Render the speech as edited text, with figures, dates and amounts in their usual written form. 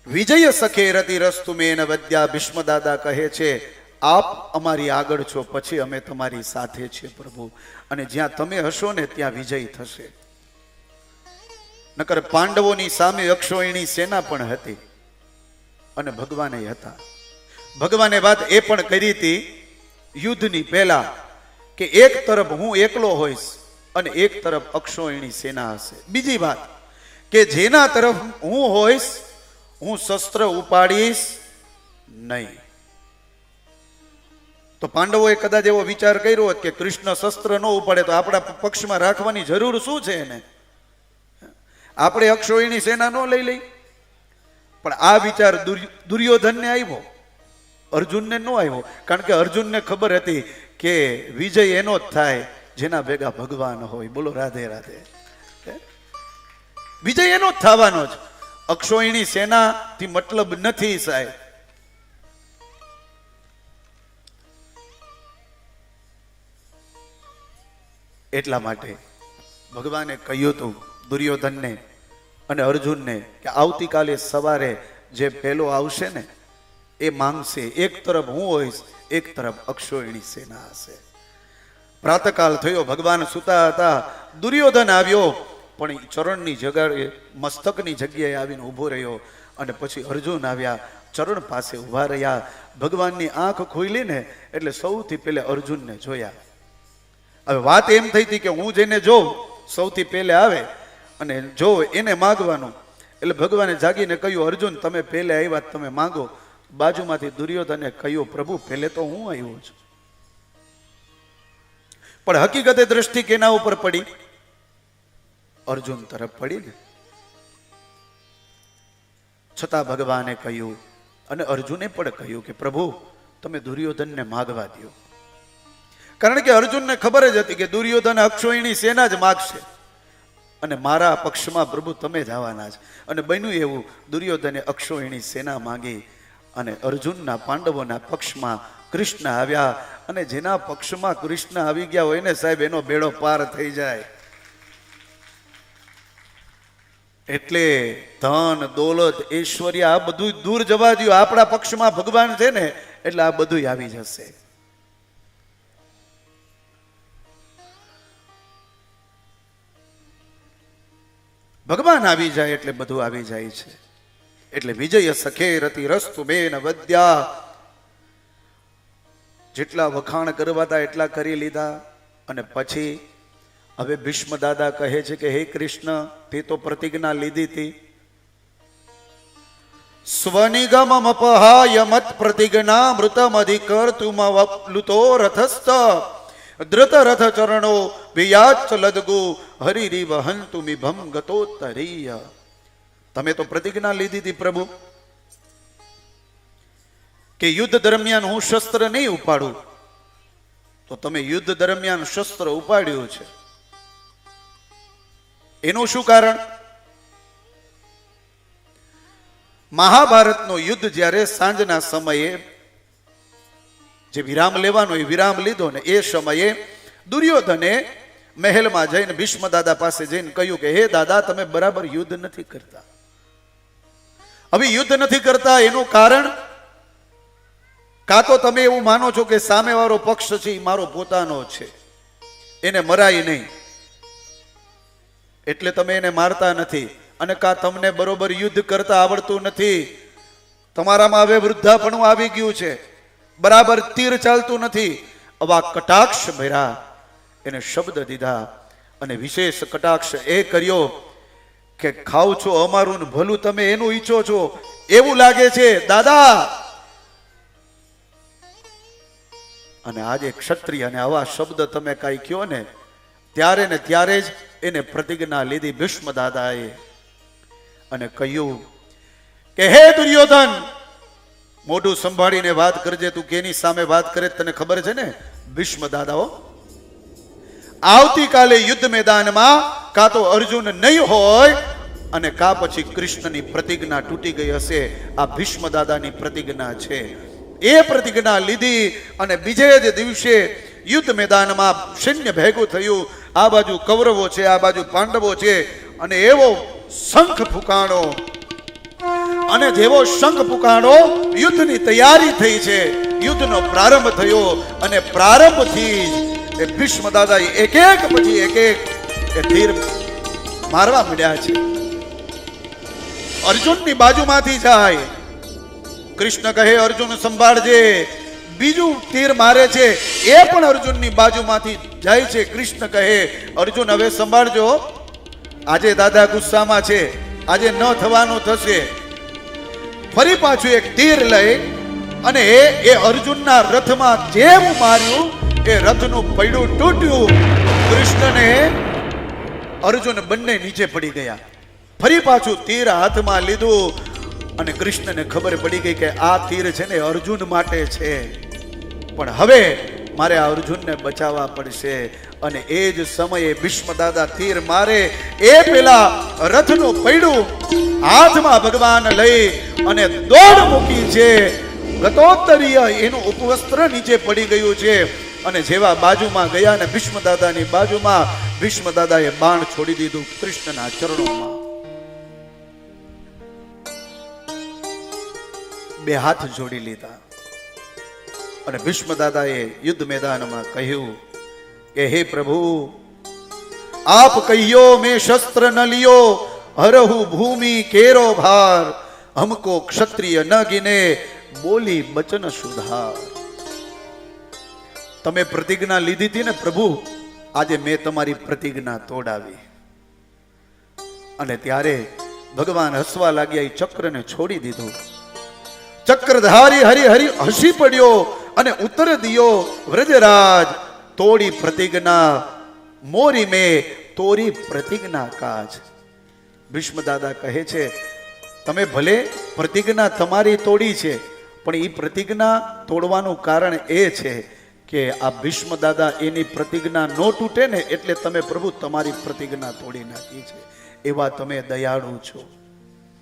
વિજય સખે Rati રસ્તુ main વદ્યા. Bhishma દાદા કહે છે, આપ અમારી આગળ છો, પછી અમે તમારી સાથે છીએ પ્રભુ, અને જ્યાં તમે હશો ને ત્યાં વિજય થશે. નકર પાંડવોની સામે અક્ષોહિણી સેના પણ હતી અને ભગવાને હતા. ભગવાને વાત એ પણ કરી હતી યુદ્ધની પહેલા કે એક તરફ હું એકલો હોઈશ અને એક તરફ અક્ષોહિણી સેના હશે. બીજી વાત કે જેના તરફ હું હોઈશ હું શસ્ત્ર ઉપાડીશ નહીં. તો પાંડવોએ કદાચ એવો વિચાર કર્યો હોત કે કૃષ્ણ શસ્ત્ર ન ઉપાડે તો આપણા પક્ષમાં રાખવાની જરૂર શું છે એને, આપણે અક્ષોહિણી સેના ન લઈ લઈ. પણ આ વિચાર દુર્યોધનને આવ્યો, અર્જુનને ન આવ્યો. કારણ કે અર્જુનને ખબર હતી કે વિજય એનો જ થાય જેના ભેગા ભગવાન હોય. બોલો રાધે રાધે. વિજય એનો જ થવાનો જ. અક્ષોહિણી સેનાથી મતલબ નથી સાહેબ. એટલા માટે ભગવાને કહ્યું હતું દુર્યોધનને અને અર્જુનને કે આવતીકાલે સવારે જે પહેલો આવશે ને એ માંગશે, એક તરફ હું હોઈશ, એક તરફ અક્ષોહિણી સેના હશે. પ્રાતકાલ થયો, ભગવાન સુતા હતા, દુર્યોધન આવ્યો પણ ચરણની જગ્યાએ, મસ્તકની જગ્યાએ આવીને ઊભો રહ્યો. અને પછી અર્જુન આવ્યા, ચરણ પાસે ઊભા રહ્યા. ભગવાનની આંખ ખોલી ને એટલે સૌથી પહેલા અર્જુનને જોયા. હવે વાત એમ થઈ હતી કે હું જેને જોઉં સૌથી પહેલે આવે અને જો એને માગવાનું. એટલે ભગવાને જાગીને કહ્યું, અર્જુન તમે પહેલે આવ્યા, તમે માગો. બાજુમાંથી દુર્યોધને કહ્યું, પ્રભુ પહેલે તો હું આવ્યો છું. પણ હકીકતે દ્રષ્ટિ કેના ઉપર પડી? અર્જુન તરફ પડી ને. છતાં ભગવાને કહ્યું અને અર્જુને પણ કહ્યું કે પ્રભુ તમે દુર્યોધનને માગવા દો. કારણ કે અર્જુનને ખબર જ હતી કે દુર્યોધન અક્ષોહિણી સેના જ માગશે અને મારા પક્ષમાં પ્રભુ તમે જ આવવાના જ. અને બન્યું એવું, દુર્યોધને અક્ષોહિણી સેના માંગી અને અર્જુનના પાંડવોના પક્ષમાં કૃષ્ણ આવ્યા. અને જેના પક્ષમાં કૃષ્ણ આવી ગયા હોય ને સાહેબ, એનો બેડો પાર થઈ જાય. એટલે ધન દોલત ઐશ્વર્ય આ બધું દૂર જવા દો, આપણા પક્ષમાં ભગવાન છે ને એટલે આ બધું આવી જશે. ભગવાન આવી જાય એટલે બધું આવી જાય છે. એટલે વિજય સખે રતિ રસ્તુ બેન વદ્યા. જેટલા વખાણ કરવાતા એટલા કરી લીધા. અને પછી હવે ભીષ્મ દાદા કહે છે કે હે કૃષ્ણ, તે તો પ્રતિજ્ઞા લીધી હતી. સ્વનિગમમ અપહાય મત પ્રતિજ્ઞા મૃતમ અધિકર તુમ લુતો રથસ્થ ધૃત રથ ચરણો વિયાચ લદગુ હરિરી વહંતુ મિભમ ગતોત્તરીય. તમે તો પ્રતિજ્ઞા લીધી હતી પ્રભુ કે યુદ્ધ દરમિયાન હું શસ્ત્ર નહીં ઉપાડું, તો તમે યુદ્ધ દરમિયાન શસ્ત્ર ઉપાડ્યું છે. એનું શું કારણ? મહાભારતનો યુદ્ધ જ્યારે સાંજના સમયે જે વિરામ લેવાનો એ વિરામ લીધો ને એ સમયે દુર્યોધને મહેલમાં જઈને ભીષ્મ દાદા પાસે જઈને કહ્યું કે હે દાદા, તમે બરાબર યુદ્ધ નથી કરતા. હવે યુદ્ધ નથી કરતા એનું કારણ કાં તો તમે એવું માનો છો કે સામેવાળો પક્ષ છે એ મારો પોતાનો છે, એને મરાય નહીં એટલે તમે એને મારતા નથી. અને કાં તમને બરોબર યુદ્ધ કરતા આવડતું નથી, તમારામાં હવે વૃદ્ધાપણું આવી ગયું છે, બરાબર તીર ચાલતું નથી. આવા કટાક્ષ ભર્યા એને શબ્દ દીધા. અને વિશેષ કટાક્ષ એ કર્યો કે ખાવ છો અમારું ને ભલું તમે એનું ઈચ્છો છો એવું લાગે છે દાદા. અને આજે ક્ષત્રિય અને આવા શબ્દ તમે કઈ કયો ને ત્યારે જ એને પ્રતિજ્ઞા લીધી ભીષ્મ દાદાએ અને કહ્યું કે હે દુર્યોધન, મોઢું સંભાળીને વાત કરજે. તું કેની સામે વાત કરે તને ખબર છે ને? ભીષ્મ દાદાઓ, આવતીકાલે યુદ્ધ મેદાનમાં કાં તો અર્જુન નહીં હોય અને કાં પછી કૃષ્ણની પ્રતિજ્ઞા તૂટી ગઈ હશે. આ ભીષ્મ દાદાની પ્રતિજ્ઞા છે. એ પ્રતિજ્ઞા લીધી અને બીજે જ દિવસે યુદ્ધ મેદાનમાં સૈન્ય ભેગું થયું. આ બાજુ કૌરવો છે, આ બાજુ પાંડવો છે. અને એવો શંખ ફૂંકાણો અને જેવો શંખ પુકારો યુદ્ધની તૈયારી થઈ છે, યુદ્ધનો પ્રારંભ થયો અને પ્રારંભથી જ એ ભીષ્મ દાદાએ એક એક પછી એક એક એ તીર મારવા મળ્યા છે. અર્જુનની બાજુમાંથી જાય, કૃષ્ણ કહે અર્જુન સંભાળજે. બીજું તીર મારે છે એ પણ અર્જુનની બાજુમાંથી જાય છે. કૃષ્ણ કહે અર્જુન હવે સંભાળજો, આજે દાદા ગુસ્સામાં છે, આજે ન થવાનું થશે. ફરી પાછું એક તીર લઈ અને એ અર્જુનના રથમાં જેમ માર્યું, એ રથનું પૈડું તૂટ્યું. કૃષ્ણને અર્જુન બંને નીચે પડી ગયા. ફરી પાછું તીર હાથમાં લીધું અને કૃષ્ણને ખબર પડી ગઈ કે આ તીર છે ને અર્જુન માટે છે, પણ હવે મારે આ અર્જુનને બચાવવા પડશે. અને એ જ સમયે ભીષ્મ દાદા તીર મારે એ પેલા રથનું પૈડું હાથમાં ભગવાન લઈ અને દોડ મૂકી છે. ગતોત્તરીય એનું ઉપવસ્ત્ર નીચે પડી ગયું છે. અને જેવા બાજુમાં ગયા ને ભીષ્મ દાદાની બાજુમાં ભીષ્મ દાદાએ બાણ છોડી દીધું કૃષ્ણના ચરણોમાં. બે હાથ જોડી લીધા અને ભીષ્મ દાદાએ યુદ્ધ મેદાનમાં કહ્યું કે હે પ્રભુ, આપ કહ્યો મેં શસ્ત્ર ન લિયો, હરહુ ભૂમિ કેરો ભાર, હમકો ક્ષત્રિય ન ગિને, બોલી બચન સુધાર. તમે પ્રતિજ્ઞા લીધી હતી ને પ્રભુ, આજે મેં તમારી પ્રતિજ્ઞા તોડાવી. અને ત્યારે ભગવાન હસવા લાગ્યા, એ ચક્રને છોડી દીધું. ચક્રધારી હરિ હરિ હસી પડ્યો અને ઉત્તર દિયો વ્રજરાજ, તોડી પ્રતિજ્ઞા મોરી મેં તોરી પ્રતિજ્ઞા કાજ. ભીષ્મ દાદા કહે છે તમે ભલે પ્રતિજ્ઞા તમારી તોડી છે, પણ એ પ્રતિજ્ઞા તોડવાનું કારણ એ છે કે આ ભીષ્મ દાદા એની પ્રતિજ્ઞા ન તૂટે ને એટલે તમે પ્રભુ તમારી પ્રતિજ્ઞા તોડી નાખી છે. એવા તમે દયાળુ છો.